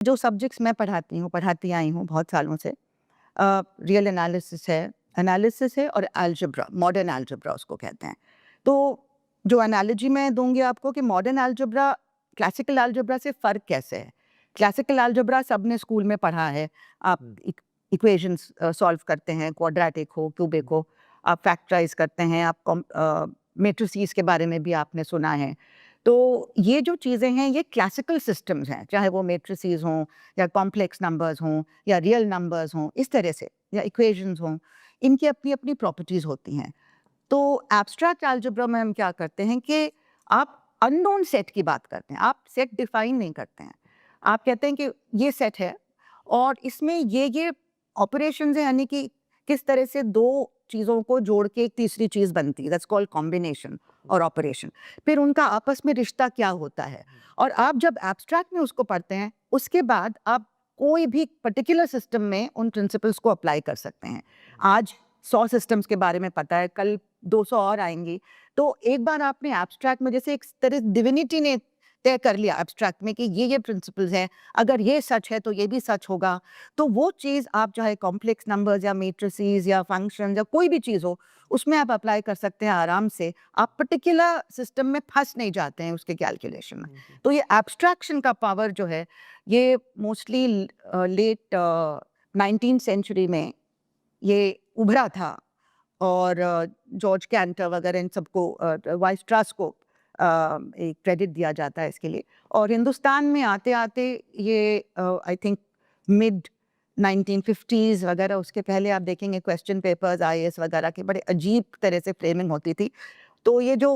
जो सब्जेक्ट्स मैं पढ़ाती आई हूँ बहुत सालों से, रियल एनालिसिस है और अलजेब्रा, मॉडर्न अलजेब्रा उसको कहते हैं। तो जो एनालॉजी मैं दूंगी आपको कि मॉडर्न अलजेब्रा क्लासिकल अलजेब्रा से फ़र्क कैसे है। क्लासिकल अलजेब्रा सबने स्कूल में पढ़ा है। आप इक्वेशंस सॉल्व करते हैं, क्वाड्रेटिक हो, क्यूबिक हो, आप फैक्टराइज करते हैं, आप मेट्रिसेस के बारे में भी आपने सुना है। तो ये जो चीज़ें हैं ये क्लासिकल सिस्टम्स हैं, चाहे वो मेट्रिसेस हों या कॉम्प्लेक्स नंबर्स हों या रियल नंबर्स हों, इस तरह से, या इक्वेशंस हों, इनकी अपनी अपनी प्रॉपर्टीज़ होती हैं। तो एब्स्ट्रैक्ट अलजेब्रा में हम क्या करते हैं कि आप अननोन सेट की बात करते हैं, आप सेट डिफाइन नहीं करते हैं। आप कहते हैं कि ये सेट है और इसमें ये ऑपरेशंस हैं, यानी कि किस तरह से दो चीज़ों को जोड़ के एक तीसरी चीज़ बनती है, दैट्स कॉल्ड कॉम्बिनेशन और ऑपरेशन। फिर उनका आपस में रिश्ता क्या होता है, और आप जब एब्स्ट्रैक्ट में उसको पढ़ते हैं उसके बाद आप कोई भी पर्टिकुलर सिस्टम में उन प्रिंसिपल्स को अप्लाई कर सकते हैं। आज 100 सिस्टम्स के बारे में पता है, कल 200 और आएंगी। तो एक बार आपने एब्स्ट्रैक्ट में, जैसे एक तरह डिविनिटी ने तय कर लिया एब्स्ट्रैक्ट में कि ये प्रिंसिपल्स हैं, अगर ये सच है तो ये भी सच होगा, तो वो चीज़ आप चाहे कॉम्प्लेक्स नंबर्स या मैट्रिसेस या फंक्शन या कोई भी चीज़ हो, उसमें आप अप्लाई कर सकते हैं आराम से। आप पर्टिकुलर सिस्टम में फंस नहीं जाते हैं उसके कैलकुलेशन में। तो ये एब्स्ट्रैक्शन का पावर जो है, ये मोस्टली लेट 19th सेंचुरी में ये उभरा था। और जॉर्ज कैंटर वगैरह इन सबको, वाइस्ट्रास को एक क्रेडिट दिया जाता है इसके लिए। और हिंदुस्तान में आते आते ये आई थिंक मिड 1950s वगैरह, उसके पहले आप देखेंगे क्वेश्चन पेपर्स आईएएस वगैरह के बड़े अजीब तरह से फ्रेमिंग होती थी। तो ये जो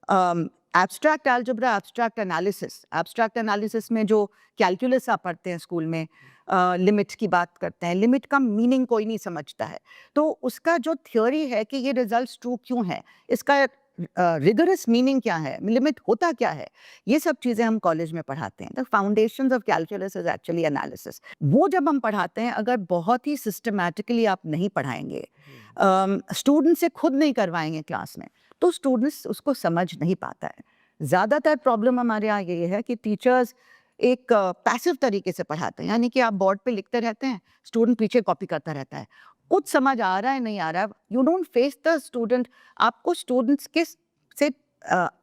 एब्स्ट्रैक्ट अलजेब्रा, एब्स्ट्रैक्ट एनालिसिस में जो कैलकुलस आप पढ़ते हैं स्कूल में, लिमिट्स की बात करते हैं, लिमिट का मीनिंग कोई नहीं समझता है। तो उसका जो थ्योरी है कि ये रिजल्ट्स ट्रू क्यों है, इसका रिगरस मीनिंग क्या है, लिमिट होता क्या है, ये सब चीज़ें हम कॉलेज में पढ़ाते हैं। The foundations of calculus is actually analysis. वो जब हम पढ़ाते हैं, अगर बहुत ही सिस्टमैटिकली आप नहीं पढ़ाएंगे, स्टूडेंट से खुद नहीं करवाएंगे क्लास में, तो स्टूडेंट्स उसको समझ नहीं पाता है। ज़्यादातर प्रॉब्लम हमारे यहाँ ये है कि टीचर्स एक पैसिव तरीके से पढ़ाते हैं, यानी कि आप बोर्ड पे लिखते रहते हैं, स्टूडेंट पीछे कॉपी करता रहता है। कुछ समझ आ रहा है नहीं आ रहा है, you don't face the student. आपको स्टूडेंट्स के से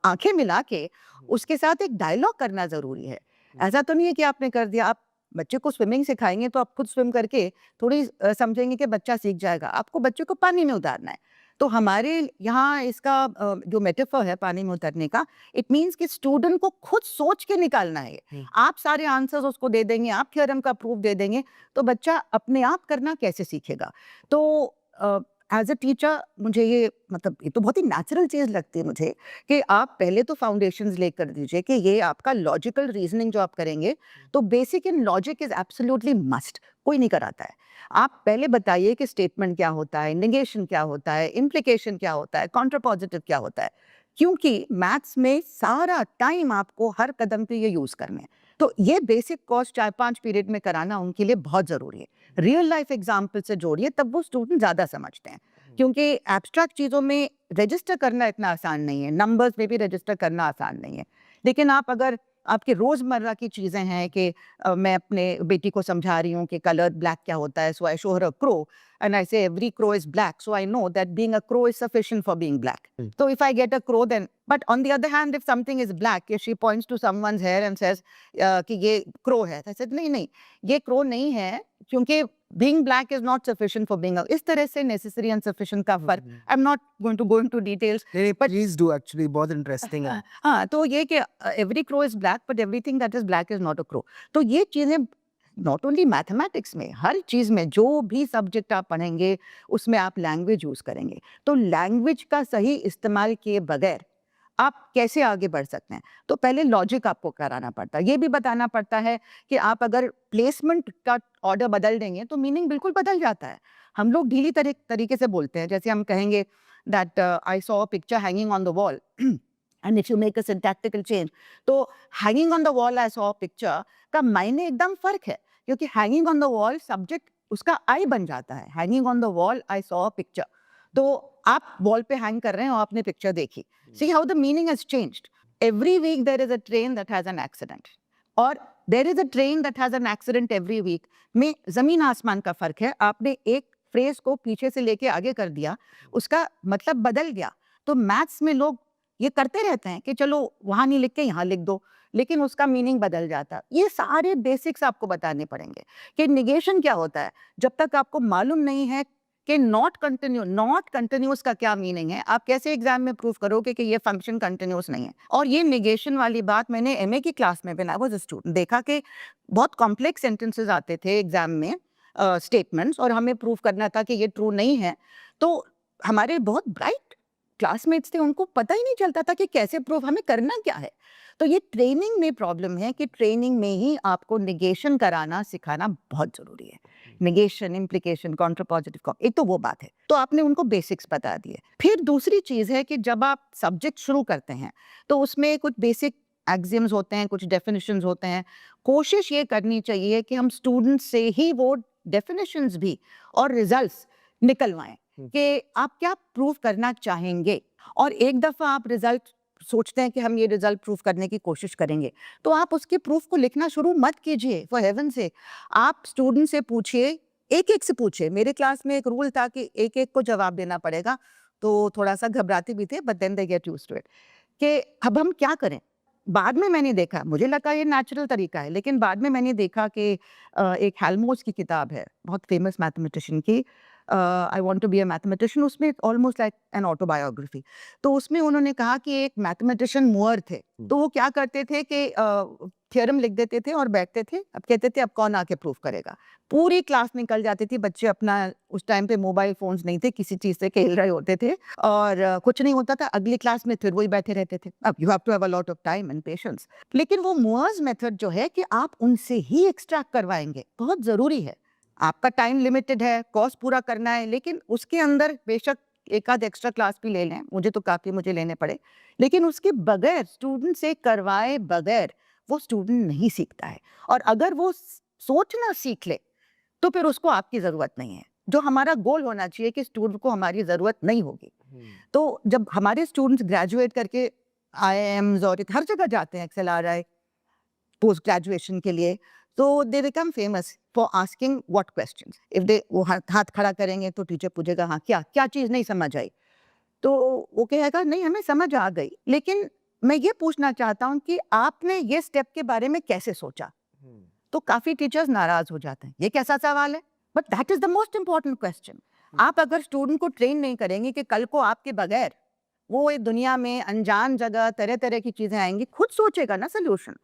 आंखें मिला के उसके साथ एक डायलॉग करना ज़रूरी है। ऐसा तो नहीं है कि आपने कर दिया। आप बच्चे को स्विमिंग सिखाएंगे तो आप खुद स्विम करके थोड़ी समझेंगे कि बच्चा सीख जाएगा। आपको बच्चे को पानी में उतारना है। तो हमारे यहाँ इसका जो मेटाफर है पानी में उतरने का, इट मीन्स कि स्टूडेंट को खुद सोच के निकालना है। आप सारे आंसर्स उसको दे देंगे, आप थ्योरम का प्रूफ दे देंगे, तो बच्चा अपने आप करना कैसे सीखेगा। तो एज अ टीचर मुझे ये, मतलब ये तो बहुत ही नेचुरल चीज़ लगती है मुझे कि आप पहले तो फाउंडेशंस ले कर दीजिए कि ये आपका लॉजिकल रीजनिंग जो आप करेंगे, तो basic in logic is absolutely must. कोई नहीं कराता है। आप पहले बताइए कि स्टेटमेंट क्या होता है, नेगेशन क्या होता है, इम्प्लीकेशन क्या होता है, कॉन्ट्रापॉजिटिव क्या होता है, क्योंकि मैथ्स में सारा टाइम आपको हर कदम पे ये यूज़ करना है। तो ये बेसिक कोर्स 4-5 पीरियड में कराना उनके लिए बहुत ज़रूरी है। रियल लाइफ एग्जाम्पल से जोड़िए, तब वो स्टूडेंट ज़्यादा समझते हैं। क्योंकि एब्स्ट्रैक्ट चीज़ों में रजिस्टर करना इतना आसान नहीं है, नंबर्स में भी रजिस्टर करना आसान नहीं है। लेकिन आप अगर, आपके रोज़मर्रा की चीज़ें हैं कि मैं अपने बेटी को समझा रही हूँ कि कलर ब्लैक क्या होता है, so I show her a crow and I say every crow is black, so I know that being a crow is sufficient for being black. So if I get a crow, then, but on the other hand, if something is black, if she points to someone's hair and says कि ये crow है, I said नहीं, ये crow नहीं है, क्योंकि being black is not sufficient for being a, इस तरह से necessary and sufficient का फर्क, I'm not going to go into details, but please do, actually बहुत interesting है। हाँ, तो ये कि every crow is black, but everything that is black is not a crow. तो ये चीज़ें नॉट ओनली मैथमेटिक्स में, हर चीज़ में जो भी सब्जेक्ट आप पढ़ेंगे उसमें आप लैंग्वेज यूज़ करेंगे। तो लैंग्वेज का सही इस्तेमाल किए बगैर आप कैसे आगे बढ़ सकते हैं। तो पहले लॉजिक आपको कराना पड़ता है, ये भी बताना पड़ता है कि आप अगर प्लेसमेंट का ऑर्डर बदल देंगे तो मीनिंग बिल्कुल बदल जाता है। हम लोग ढीली तरीके से बोलते हैं, जैसे हम कहेंगे that I saw a picture hanging on the wall and if you make a syntactical change, तो hanging on the wall I saw a picture का मायने एकदम फर्क है, क्योंकि hanging on the wall subject उसका आई बन जाता है। Hanging on the wall I saw a picture, तो आप वॉल पे हैंग कर रहे हैं और आपने पिक्चर देखी। See how the meaning has changed. Every week there is a train that has an accident. और there is a train that has an accident every week में जमीन आसमान का फर्क है। आपने एक फ्रेज को पीछे से लेके आगे कर दिया, उसका मतलब बदल गया। तो मैथ्स में लोग ये करते रहते हैं कि चलो वहां नहीं लिख के यहाँ लिख दो, लेकिन उसका मीनिंग बदल जाता है। ये सारे बेसिक्स आपको बताने पड़ेंगे कि निगेशन क्या होता है। जब तक आपको मालूम नहीं है कि नॉट कंटिन्यूस का क्या मीनिंग है, आप कैसे एग्जाम में प्रूव करोगे कि ये फंक्शन कंटिन्यूस नहीं है। और ये निगेशन वाली बात मैंने एमए की क्लास में, when I was a student, देखा कि बहुत कॉम्प्लेक्स सेंटेंसेस आते थे एग्जाम में, स्टेटमेंट्स, और हमें प्रूव करना था कि ये ट्रू नहीं है। तो हमारे बहुत ब्राइट क्लासमेट्स थे, उनको पता ही नहीं चलता था कि कैसे प्रूव, हमें करना क्या है। तो ये ट्रेनिंग में प्रॉब्लम है कि ट्रेनिंग में ही आपको निगेशन कराना सिखाना बहुत जरूरी है। निगेशन, इम्प्लीकेशन, कॉन्ट्रापॉजिटिव, एक तो वो बात है, तो आपने उनको बेसिक्स बता दिए। फिर दूसरी चीज है कि जब आप सब्जेक्ट शुरू करते हैं तो उसमें कुछ बेसिक एक्सियम्स होते हैं, कुछ डेफिनेशंस होते हैं। कोशिश ये करनी चाहिए कि हम स्टूडेंट्स से ही वो डेफिनेशंस भी और रिजल्ट्स निकलवाएं कि आप क्या प्रूव करना चाहेंगे। और एक दफा आप रिजल्ट सोचते हैं कि हम ये रिजल्ट प्रूव करने की कोशिश करेंगे, तो आप उसके प्रूफ को लिखना शुरू मत कीजिए, फॉर हेवन से। आप स्टूडेंट से पूछिए, एक एक से पूछिए। मेरे क्लास में एक रूल था कि एक एक को जवाब देना पड़ेगा, तो थोड़ा सा घबराते भी थे, but then they get used to it कि अब हम क्या करें। बाद में मैंने देखा, मुझे लगा ये नेचुरल तरीका है, लेकिन बाद में मैंने देखा कि एक हेल्महोल्ट्ज की किताब है, बहुत फेमस मैथमेटिशियन की, I want to be a mathematician, उसमें ऑलमोस्ट लाइक एन ऑटोबायोग्राफी। तो उसमें उन्होंने कहा कि एक मैथमेटिशियन मूअर थे, तो वो क्या करते थे कि थ्योरम लिख देते थे और बैठते थे, अब कहते थे अब कौन आके प्रूफ करेगा। पूरी क्लास निकल जाती थी, बच्चे अपना, उस टाइम पे मोबाइल फोन्स नहीं थे, किसी चीज से खेल रहे होते थे, और कुछ नहीं होता था, अगली क्लास में फिर वही बैठे रहते थे। अब you have to have a lot of time and patience. लेकिन वो मूअर्स मेथड जो है कि आप उनसे ही एक्सट्रैक्ट करवाएंगे, बहुत जरूरी है। आपका टाइम लिमिटेड है, कोर्स पूरा करना है, लेकिन उसके अंदर बेशक एक आध एक्स्ट्रा क्लास भी ले लें, मुझे तो काफी मुझे लेने पड़े, लेकिन उसके बगैर, स्टूडेंट से करवाए बगैर वो स्टूडेंट नहीं सीखता है। और अगर वो सोचना सीख ले तो फिर उसको आपकी जरूरत नहीं है। जो हमारा गोल होना चाहिए कि स्टूडेंट को हमारी जरूरत नहीं होगी। तो जब हमारे स्टूडेंट्स ग्रेजुएट करके आईआईएम्स और हर जगह जाते हैं, एक्सएलआरआई, पोस्ट ग्रेजुएशन के लिए, तो they become famous for asking what questions. If they वो हाथ खड़ा करेंगे तो टीचर पूछेगा हाँ क्या क्या चीज नहीं समझ आई, तो वो कहेगा नहीं हमें समझ आ गई, लेकिन मैं ये पूछना चाहता हूँ कि आपने ये स्टेप के बारे में कैसे सोचा। तो काफी टीचर्स नाराज हो जाते हैं, ये कैसा सवाल है, but that is the most important question. आप अगर स्टूडेंट को ट्रेन नहीं करेंगे कि कल को आपके बगैर वो एक दुनिया में अनजान जगह तरह तरह की चीजें आएंगी, खुद सोचेगा ना सोल्यूशन,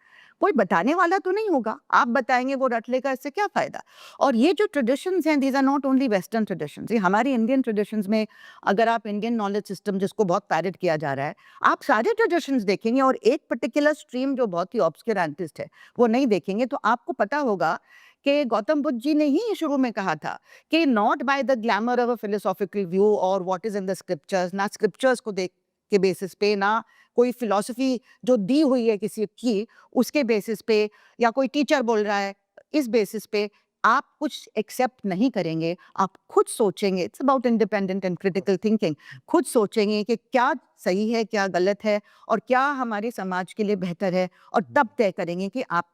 कोई बताने वाला तो नहीं होगा, आप बताएंगे वो रट लेगा, इससे क्या फायदा। और ये जो ट्रेडिशंस हैं, these are not only western traditions, ये हमारी इंडियन ट्रेडिशंस में, अगर आप इंडियन नॉलेज सिस्टम जिसको बहुत पैरेट किया जा रहा है, आप सारे ट्रेडिशंस देखेंगे और एक पर्टिकुलर स्ट्रीम जो बहुत ही ऑब्सक्यूरेंटिस्ट है वो नहीं देखेंगे, तो आपको पता होगा कि गौतम बुद्ध जी ने ही शुरू में कहा था कि not by the glamour of a philosophical view और what is in the scriptures, ना स्क्रिप्चर्स को देख के बेसिस पे, ना कोई फिलॉसफी जो दी हुई है किसी की उसके बेसिस पे, या कोई टीचर बोल रहा है इस बेसिस पे आप कुछ एक्सेप्ट नहीं करेंगे। आप खुद सोचेंगे, it's about independent and critical thinking. खुद सोचेंगे कि क्या सही है, क्या गलत है, और क्या हमारे समाज के लिए बेहतर है, और तब तय करेंगे कि आप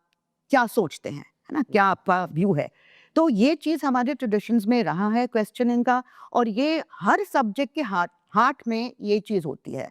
क्या सोचते हैं, है ना, क्या आपका व्यू है। तो ये चीज हमारे ट्रेडिशंस में रहा है क्वेश्चनिंग का, और ये हर सब्जेक्ट के हार्ट में ये चीज होती है।